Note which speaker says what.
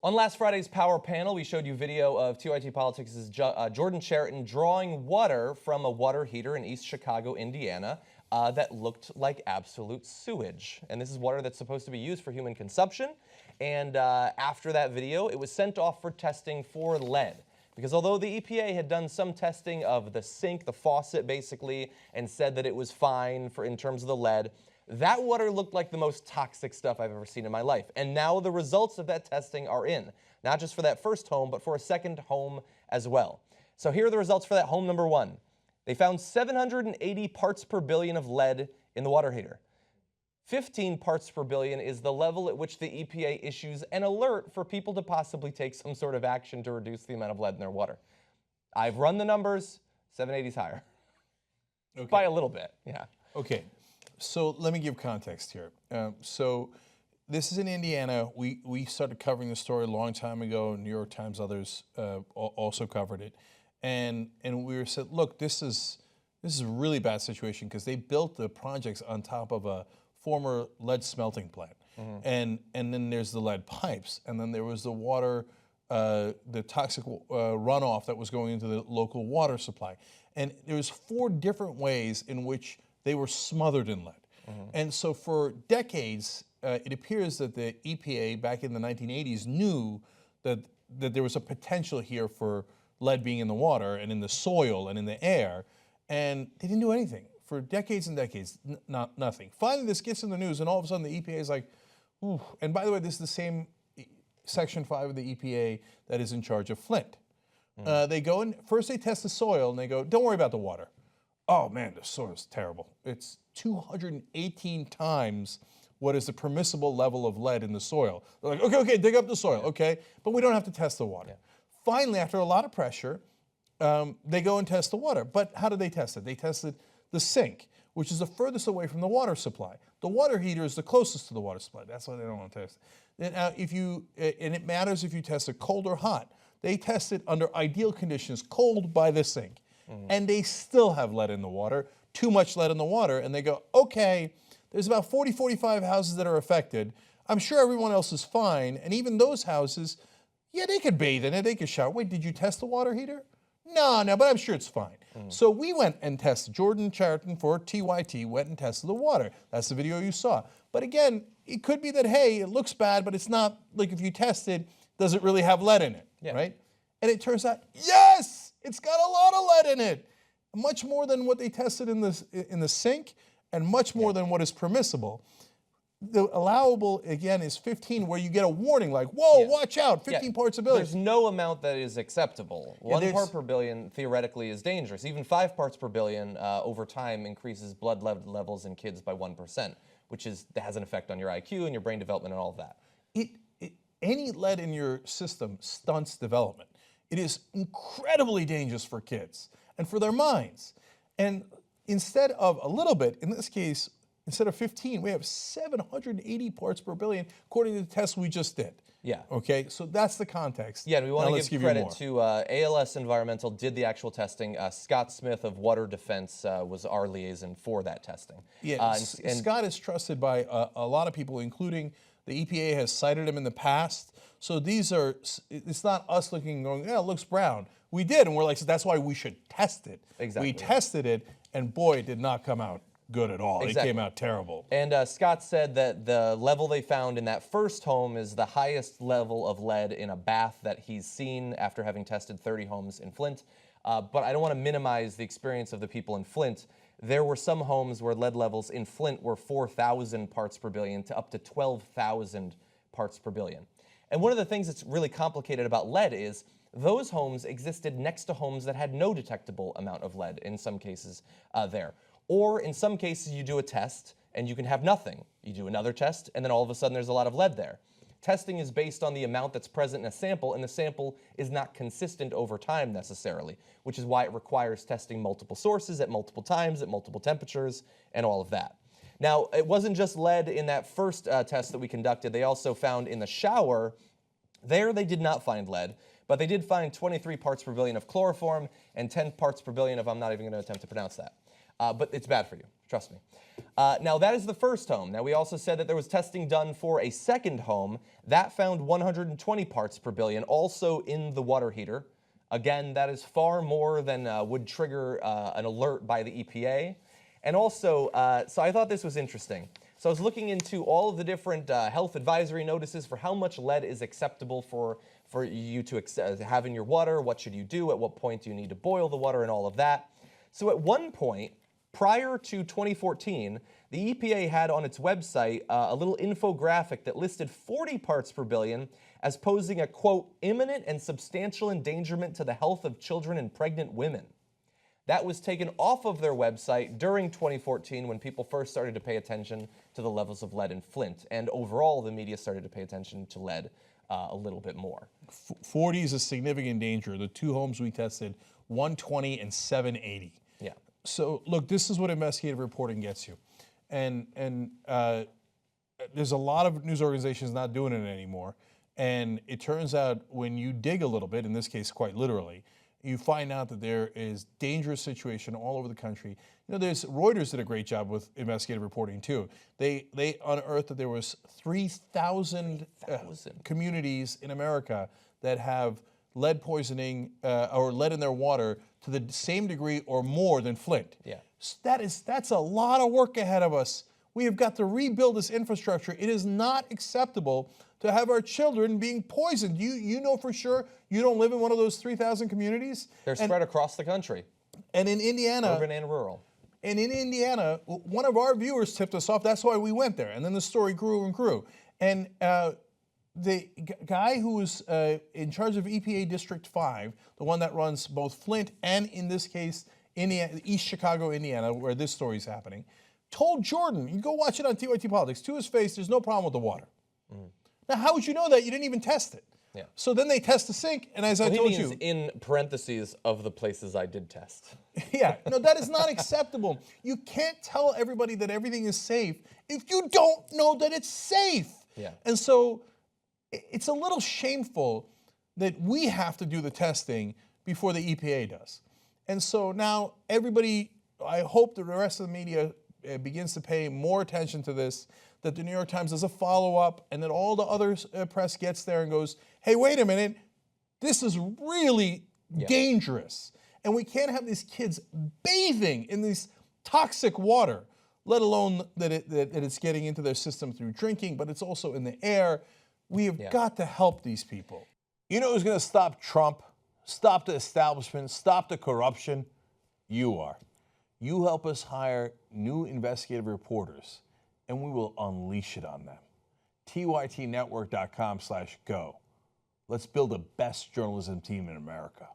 Speaker 1: On last Friday's Power Panel, we showed you video of TYT Politics' Jordan Chariton drawing water from a water heater in East Chicago, Indiana, that looked like absolute sewage. And this is water that's supposed to be used for human consumption. And after that video, it was sent off for testing for lead. Because although the EPA had done some testing of the sink, the faucet basically, and said that it was fine in terms of the lead, that water looked like the most toxic stuff I've ever seen in my life. And now the results of that testing are in, not just for that first home, but for a second home as well. So here are the results for that home number one. They found 780 parts per billion of lead in the water heater. 15 parts per billion is the level at which the EPA issues an alert for people to possibly take some sort of action to reduce the amount of lead in their water. I've run the numbers, 780 is higher. Okay. By a little bit, yeah.
Speaker 2: Okay. So let me give context here. So this is in Indiana. We started covering the story a long time ago. New York Times, others also covered it, and we said, look, this is a really bad situation because they built the projects on top of a former lead smelting plant, and then there's the lead pipes, and then there was the water, the toxic runoff that was going into the local water supply, and there was 4 different ways in which they were smothered in lead. And so for decades, it appears that the EPA back in the 1980s knew that there was a potential here for lead being in the water and in the soil and in the air, and they didn't do anything. For decades and decades, nothing. Finally, this gets in the news, and all of a sudden the EPA is like, ooh. And by the way, this is the same Section 5 of the EPA that is in charge of Flint. They go in, first they test the soil, and they go, don't worry about the water. Oh man, the soil is terrible. It's 218 times what is the permissible level of lead in the soil. They're like, okay, dig up the soil, okay, but we don't have to test the water. Finally, after a lot of pressure, they go and test the water. But how do they test it? They tested the sink, which is the furthest away from the water supply. The water heater is the closest to the water supply. That's why they don't want to test it. Now, and it matters if you test it cold or hot. They test it under ideal conditions, cold by the sink. And they still have lead in the water, too much lead in the water, and they go, okay, there's about 40, 45 houses that are affected. I'm sure everyone else is fine, and even those houses, yeah, they could bathe in it, they could shower. Wait, did you test the water heater? No, but I'm sure it's fine. So we went and tested. Jordan Chariton for TYT went and tested the water. That's the video you saw. But again, it could be that, hey, it looks bad, but it's not, like if you test it, does it really have lead in it, right? And it turns out, yes! It's got a lot of lead in it, much more than what they tested in the sink, and much more than what is permissible. The allowable, again, is 15, where you get a warning like, whoa, watch out, 15 parts per billion.
Speaker 1: There's no amount that is acceptable. 1 part per billion theoretically is dangerous. Even 5 parts per billion over time increases blood lead levels in kids by 1%, which has an effect on your IQ and your brain development and all of that.
Speaker 2: Any lead in your system stunts development. It is incredibly dangerous for kids and for their minds. And instead of a little bit, in this case, instead of 15, we have 780 parts per billion, according to the test we just did. Yeah. Okay, so that's the context.
Speaker 1: Yeah, and we want to give credit to ALS Environmental did the actual testing. Scott Smith of Water Defense was our liaison for that testing.
Speaker 2: Yeah, and Scott is trusted by a lot of people, including the EPA has cited him in the past. So it's not us looking and going, yeah, it looks brown. We did, and we're like, so that's why we should test it.
Speaker 1: Exactly.
Speaker 2: We tested it, and boy, it did not come out good at all. Exactly. It came out terrible.
Speaker 1: And Scott said that the level they found in that first home is the highest level of lead in a bath that he's seen after having tested 30 homes in Flint. But I don't want to minimize the experience of the people in Flint. There were some homes where lead levels in Flint were 4,000 parts per billion to up to 12,000 parts per billion. And one of the things that's really complicated about lead is those homes existed next to homes that had no detectable amount of lead in some cases there. Or in some cases you do a test and you can have nothing. You do another test and then all of a sudden there's a lot of lead there. Testing is based on the amount that's present in a sample, and the sample is not consistent over time necessarily, which is why it requires testing multiple sources at multiple times, at multiple temperatures, and all of that. Now, it wasn't just lead in that first test that we conducted. They also found in the shower, there they did not find lead, but they did find 23 parts per billion of chloroform and 10 parts per billion of, I'm not even going to attempt to pronounce that. but it's bad for you, trust me. Now, that is the first home. Now, we also said that there was testing done for a second home. That found 120 parts per billion, also in the water heater. Again, that is far more than would trigger an alert by the EPA. And also, so I thought this was interesting. So I was looking into all of the different health advisory notices for how much lead is acceptable for you to have in your water. What should you do? At what point do you need to boil the water and all of that? So at one point, prior to 2014, the EPA had on its website a little infographic that listed 40 parts per billion as posing a, quote, imminent and substantial endangerment to the health of children and pregnant women. That was taken off of their website during 2014 when people first started to pay attention to the levels of lead in Flint. And overall, the media started to pay attention to lead a little bit more.
Speaker 2: 40 is a significant danger. The two homes we tested, 120 and 780.
Speaker 1: Yeah.
Speaker 2: So look, this is what investigative reporting gets you. And there's a lot of news organizations not doing it anymore. And it turns out when you dig a little bit, in this case quite literally, you find out that there is dangerous situation all over the country. You know, Reuters did a great job with investigative reporting too. They unearthed that there was 3,000 communities in America that have lead poisoning or lead in their water to the same degree or more than Flint.
Speaker 1: Yeah.
Speaker 2: So that's a lot of work ahead of us. We have got to rebuild this infrastructure. It is not acceptable to have our children being poisoned. You know for sure you don't live in one of those 3,000 communities.
Speaker 1: They're spread across the country.
Speaker 2: And in Indiana,
Speaker 1: urban and rural.
Speaker 2: And in Indiana, one of our viewers tipped us off. That's why we went there. And then the story grew and grew. And the guy who was in charge of EPA District 5, the one that runs both Flint and, in this case, Indiana, East Chicago, Indiana, where this story is happening, told Jordan, you go watch it on TYT Politics, to his face, there's no problem with the water. Now, how would you know that? You didn't even test it.
Speaker 1: Yeah.
Speaker 2: So then they test the sink, and as I told you,
Speaker 1: in parentheses of the places I did test.
Speaker 2: Yeah, no, that is not acceptable. You can't tell everybody that everything is safe if you don't know that it's safe.
Speaker 1: Yeah.
Speaker 2: And so it's a little shameful that we have to do the testing before the EPA does. And so now everybody, I hope that the rest of the media begins to pay more attention to this, that the New York Times does a follow-up, and that all the other press gets there and goes, hey, wait a minute, this is really dangerous. And we can't have these kids bathing in this toxic water, let alone that it's getting into their system through drinking, but it's also in the air. We have got to help these people.
Speaker 3: You know who's going to stop Trump, stop the establishment, stop the corruption? You are. You help us hire new investigative reporters, and we will unleash it on them. TYTnetwork.com/go. Let's build the best journalism team in America.